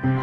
Subscribe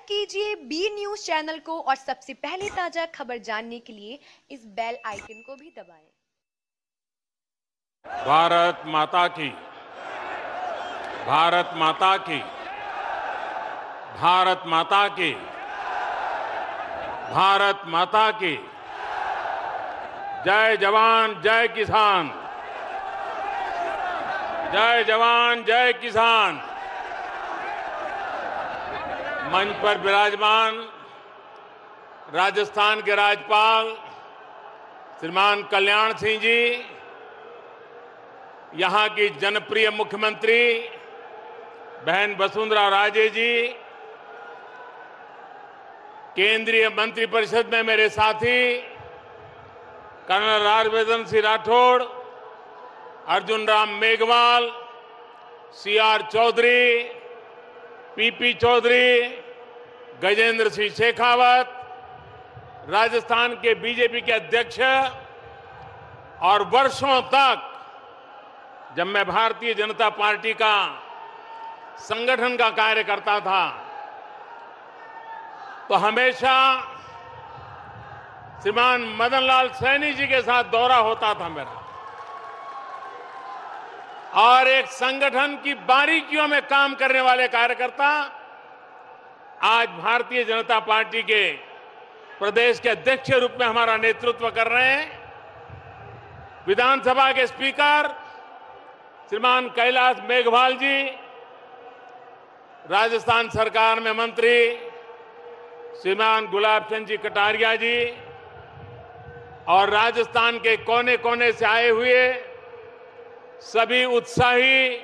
कीजिए B news channel को और सबसे पहले ताजा खबर जानने के लिए इस बेल आइकन को भी दबाएं। भारत माता की, भारत माता की, भारत माता की, भारत माता की। जय जवान जय किसान, जय जवान जय किसान। मंच पर विराजमान राजस्थान के राज्यपाल श्रीमान कल्याण सिंह जी, यहां की जनप्रिय मुख्यमंत्री बहन वसुंधरा राजे जी, केंद्रीय मंत्रिपरिषद में मेरे साथी colonel Rajyavardhan Singh Rathore, Arjun Ram Meghwal, CR Chaudhary, PP Chaudhary, Gajendra Singh Shekhawat, Rajasthan के बीजेपी के अध्यक्ष। और वर्षों तक जब मैं भारतीय जनता पार्टी का संगठन का कार्य करता था तो हमेशा श्रीमान मदन लाल सैनी जी के साथ दौरा होता था मेरा, और एक संगठन की बारीकियों में काम करने वाले कार्यकर्ता आज भारतीय जनता पार्टी के प्रदेश के अध्यक्ष के रूप में हमारा नेतृत्व कर रहे हैं। विधानसभा के स्पीकर श्रीमान कैलाश मेघवाल जी, राजस्थान सरकार में मंत्री श्रीमान गुलाब चंद जी कटारिया जी, और राजस्थान के कोने कोने से आए हुए सभी उत्साही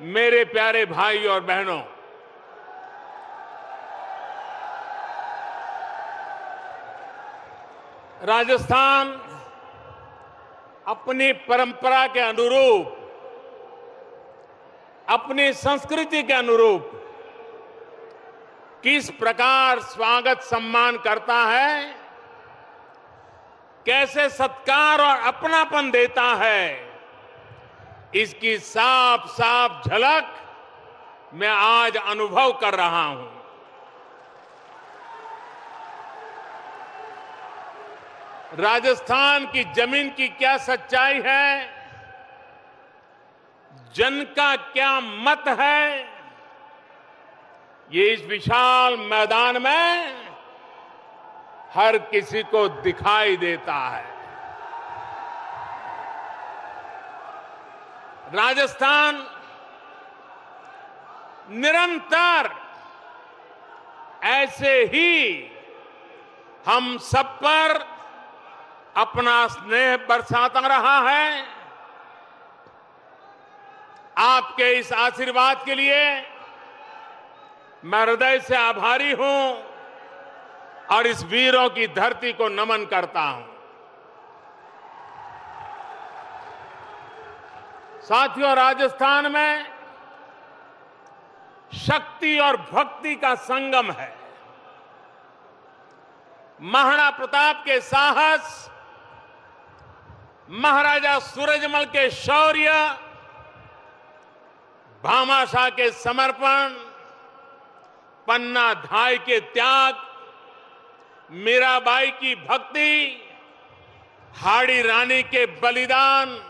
मेरे प्यारे भाई और बहनों, राजस्थान अपनी परंपरा के अनुरूप, अपनी संस्कृति के अनुरूप किस प्रकार स्वागत सम्मान करता है, कैसे सत्कार और अपनापन देता है, इसकी साफ साफ झलक मैं आज अनुभव कर रहा हूं। राजस्थान की जमीन की क्या सच्चाई है, जन का क्या मत है, ये इस विशाल मैदान में हर किसी को दिखाई देता है। राजस्थान निरंतर ऐसे ही हम सब पर अपना स्नेह बरसाता रहा है। आपके इस आशीर्वाद के लिए मैं हृदय से आभारी हूं और इस वीरों की धरती को नमन करता हूं। साथियों, राजस्थान में शक्ति और भक्ति का संगम है। महाराणा प्रताप के साहस, महाराजा सूरजमल के शौर्य, भामाशाह के समर्पण, पन्ना धाय के त्याग, मीराबाई की भक्ति, हाड़ी रानी के बलिदान,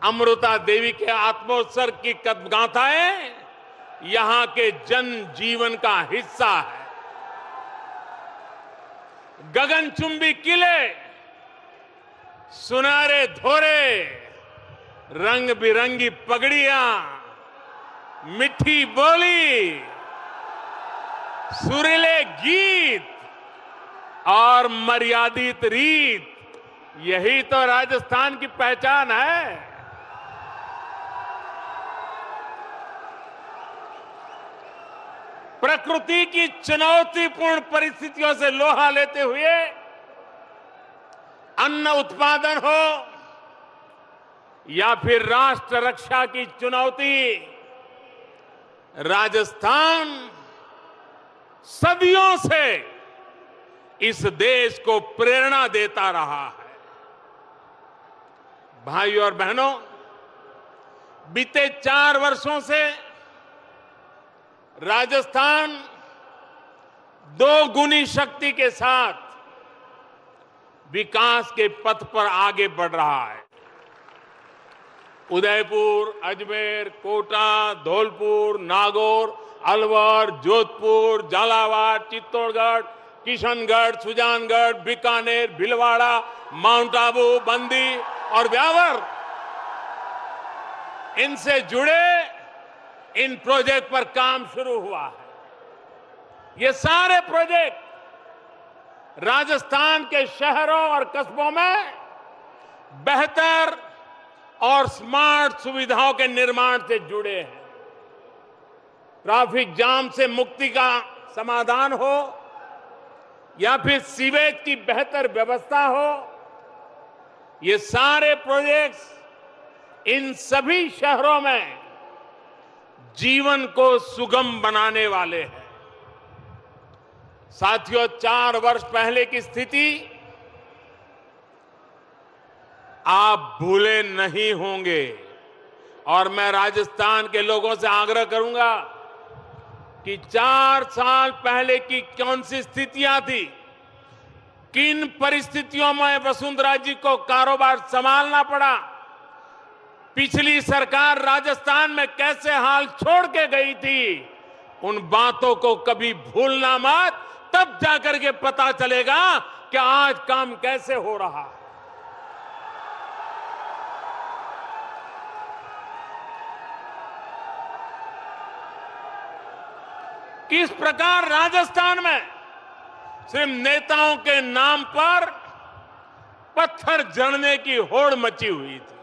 अमृता देवी के आत्मोत्सर्ग की गाथाएं यहां के जन जीवन का हिस्सा है। गगनचुंबी किले, सुनहरे धोरे, रंग बिरंगी पगड़ियां, मीठी बोली, सुरीले गीत और मर्यादित रीत, यही तो राजस्थान की पहचान है। प्रकृति की चुनौतीपूर्ण परिस्थितियों से लोहा लेते हुए अन्न उत्पादन हो या फिर राष्ट्र रक्षा की चुनौती, राजस्थान सदियों से इस देश को प्रेरणा देता रहा है। भाइयों और बहनों, बीते 4 वर्षों से राजस्थान 2 गुनी शक्ति के साथ विकास के पथ पर आगे बढ़ रहा है। उदयपुर, अजमेर, कोटा, धौलपुर, नागौर, अलवर, जोधपुर, झालावाड़, चित्तौड़गढ़, किशनगढ़, सुजानगढ़, बीकानेर, भीलवाड़ा, माउंट आबू, बंदी और ब्यावर, इनसे जुड़े इन प्रोजेक्ट पर काम शुरू हुआ है। ये सारे प्रोजेक्ट राजस्थान के शहरों और कस्बों में बेहतर और स्मार्ट सुविधाओं के निर्माण से जुड़े हैं। ट्रैफिक जाम से मुक्ति का समाधान हो या फिर सीवेज की बेहतर व्यवस्था हो, ये सारे प्रोजेक्ट्स इन सभी शहरों में जीवन को सुगम बनाने वाले हैं। साथियों, 4 वर्ष पहले की स्थिति आप भूले नहीं होंगे और मैं राजस्थान के लोगों से आग्रह करूंगा कि 4 साल पहले की कौन सी स्थितियां थी, किन परिस्थितियों में वसुंधरा जी को कारोबार संभालना पड़ा, पिछली सरकार राजस्थान में कैसे हाल छोड़ के गई थी, उन बातों को कभी भूलना मत। तब जाकर के पता चलेगा कि आज काम कैसे हो रहा है। किस प्रकार राजस्थान में सिर्फ नेताओं के नाम पर पत्थर जड़ने की होड़ मची हुई थी।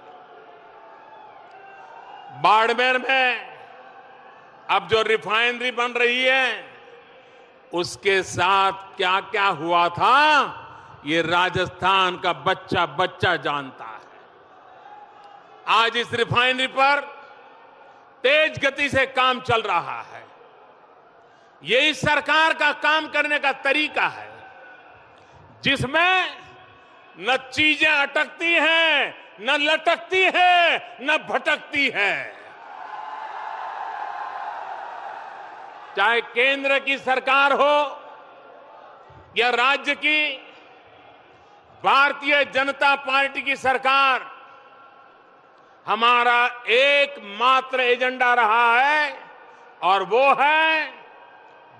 बाड़मेर में अब जो रिफाइनरी बन रही है, उसके साथ क्या क्या हुआ था, ये राजस्थान का बच्चा बच्चा जानता है। आज इस रिफाइनरी पर तेज गति से काम चल रहा है। ये इस सरकार का काम करने का तरीका है, जिसमें न चीजें अटकती हैं, न लटकती है, न भटकती है। चाहे केंद्र की सरकार हो या राज्य की भारतीय जनता पार्टी की सरकार, हमारा एकमात्र एजेंडा रहा है और वो है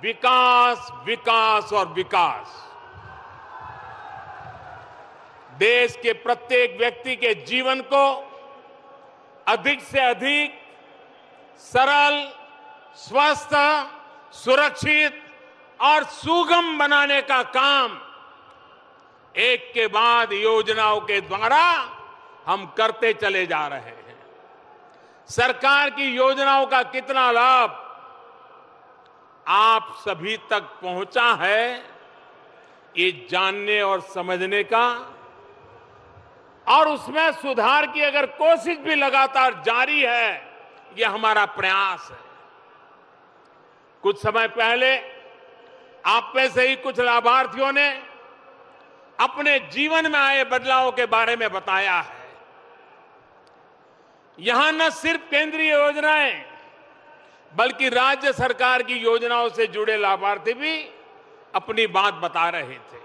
विकास, विकास और विकास। देश के प्रत्येक व्यक्ति के जीवन को अधिक से अधिक सरल, स्वस्थ, सुरक्षित और सुगम बनाने का काम एक के बाद योजनाओं के द्वारा हम करते चले जा रहे हैं। सरकार की योजनाओं का कितना लाभ आप सभी तक पहुंचा है, ये जानने और समझने का और उसमें सुधार की अगर कोशिश भी लगातार जारी है, ये हमारा प्रयास है। कुछ समय पहले आप में से ही कुछ लाभार्थियों ने अपने जीवन में आए बदलावों के बारे में बताया है। यहां न सिर्फ केंद्रीय योजनाएं बल्कि राज्य सरकार की योजनाओं से जुड़े लाभार्थी भी अपनी बात बता रहे थे।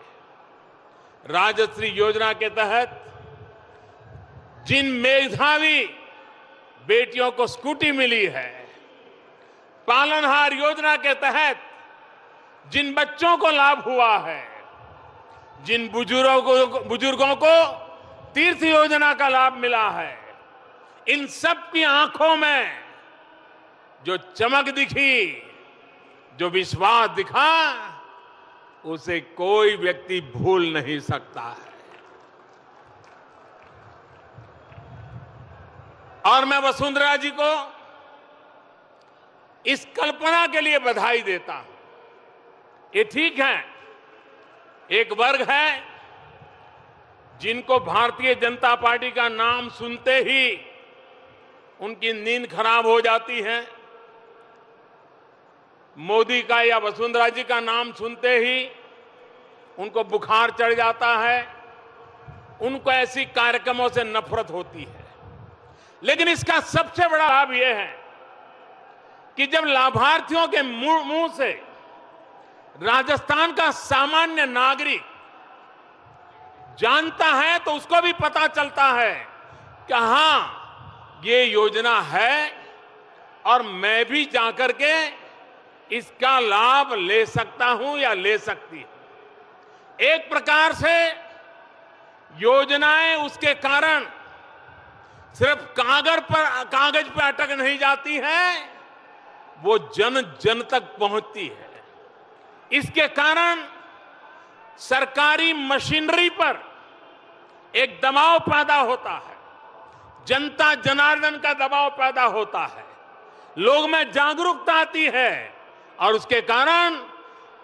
राजश्री योजना के तहत जिन मेधावी बेटियों को स्कूटी मिली है, पालनहार योजना के तहत जिन बच्चों को लाभ हुआ है, जिन बुजुर्गों को तीर्थ योजना का लाभ मिला है, इन सब की आंखों में जो चमक दिखी, जो विश्वास दिखा, उसे कोई व्यक्ति भूल नहीं सकता है। और मैं वसुंधरा जी को इस कल्पना के लिए बधाई देता हूं। ये ठीक है, एक वर्ग है जिनको भारतीय जनता पार्टी का नाम सुनते ही उनकी नींद खराब हो जाती है। मोदी का या वसुंधरा जी का नाम सुनते ही उनको बुखार चढ़ जाता है, उनको ऐसी कार्यक्रमों से नफरत होती है। लेकिन इसका सबसे बड़ा लाभ यह है कि जब लाभार्थियों के मुंह से राजस्थान का सामान्य नागरिक जानता है तो उसको भी पता चलता है कि हां, ये योजना है और मैं भी जाकर के इसका लाभ ले सकता हूं या ले सकती हूं। एक प्रकार से योजनाएं उसके कारण सिर्फ कागज पर अटक नहीं जाती हैं, वो जन जन तक पहुंचती है। इसके कारण सरकारी मशीनरी पर एक दबाव पैदा होता है, जनता जनार्दन का दबाव पैदा होता है, लोग में जागरूकता आती है और उसके कारण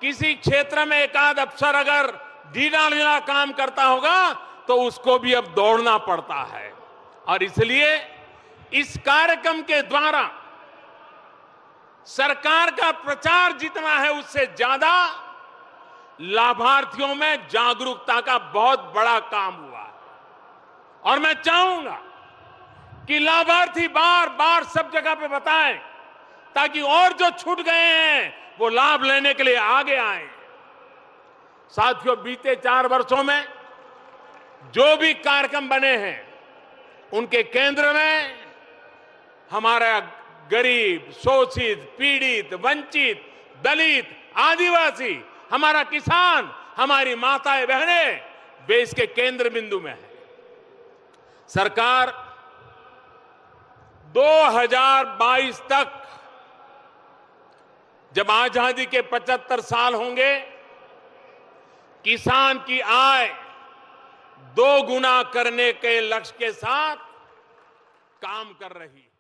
किसी क्षेत्र में एक आध अफसर अगर ढीला काम करता होगा तो उसको भी अब दौड़ना पड़ता है। और इसलिए इस कार्यक्रम के द्वारा सरकार का प्रचार जितना है उससे ज्यादा लाभार्थियों में जागरूकता का बहुत बड़ा काम हुआ है। और मैं चाहूंगा कि लाभार्थी बार बार सब जगह पे बताएं ताकि और जो छूट गए हैं वो लाभ लेने के लिए आगे आए। साथियों, बीते 4 वर्षों में जो भी कार्यक्रम बने हैं उनके केंद्र में हमारा गरीब, शोषित, पीड़ित, वंचित, दलित, आदिवासी, हमारा किसान, हमारी माताएं बहनें देश के केंद्र बिंदु में है। सरकार 2022 तक जब आजादी के 75 साल होंगे, किसान की आय 2 गुना करने के लक्ष्य के साथ काम कर रही है।